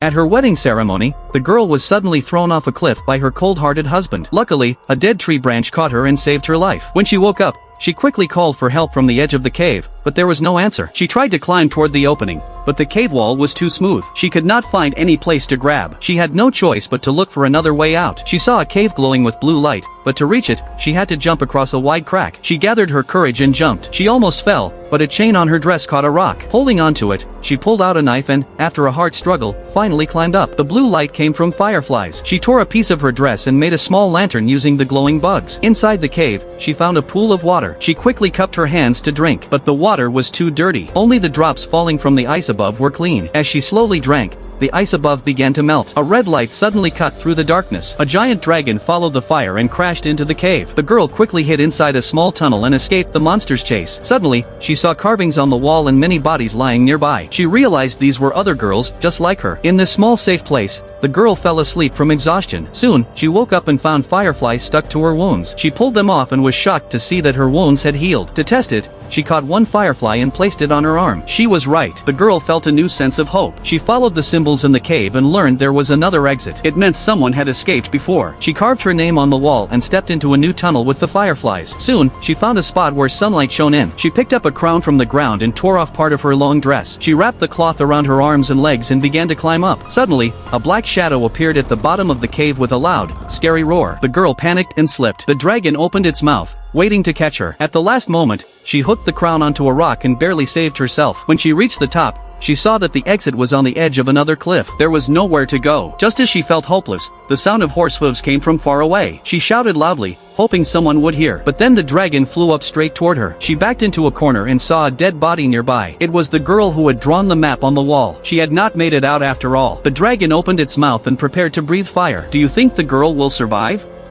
At her wedding ceremony, the girl was suddenly thrown off a cliff by her cold-hearted husband. Luckily, a dead tree branch caught her and saved her life. When she woke up, she quickly called for help from the edge of the cave, but there was no answer. She tried to climb toward the opening, but the cave wall was too smooth. She could not find any place to grab. She had no choice but to look for another way out. She saw a cave glowing with blue light, but to reach it, she had to jump across a wide crack. She gathered her courage and jumped. She almost fell, but a chain on her dress caught a rock. Holding onto it, she pulled out a knife and, after a hard struggle, finally climbed up. The blue light came from fireflies. She tore a piece of her dress and made a small lantern using the glowing bugs. Inside the cave, she found a pool of water. She quickly cupped her hands to drink, but the water was too dirty. Only the drops falling from the ice above were clean. As she slowly drank, the ice above began to melt. A red light suddenly cut through the darkness. A giant dragon followed the fire and crashed into the cave. The girl quickly hid inside a small tunnel and escaped the monster's chase. Suddenly, she saw carvings on the wall and many bodies lying nearby. She realized these were other girls, just like her. In this small safe place, the girl fell asleep from exhaustion. Soon, she woke up and found fireflies stuck to her wounds. She pulled them off and was shocked to see that her wounds had healed. To test it, she caught one firefly and placed it on her arm. She was right. The girl felt a new sense of hope. She followed the symbols in the cave and learned there was another exit. It meant someone had escaped before. She carved her name on the wall and stepped into a new tunnel with the fireflies. Soon, she found a spot where sunlight shone in. She picked up a crown from the ground and tore off part of her long dress. She wrapped the cloth around her arms and legs and began to climb up. Suddenly, a black shadow appeared at the bottom of the cave with a loud, scary roar. The girl panicked and slipped. The dragon opened its mouth, waiting to catch her. At the last moment, she hooked the crown onto a rock and barely saved herself. When she reached the top, she saw that the exit was on the edge of another cliff. There was nowhere to go. Just as she felt hopeless, the sound of horse hooves came from far away. She shouted loudly, hoping someone would hear. But then the dragon flew up straight toward her. She backed into a corner and saw a dead body nearby. It was the girl who had drawn the map on the wall. She had not made it out after all. The dragon opened its mouth and prepared to breathe fire. Do you think the girl will survive?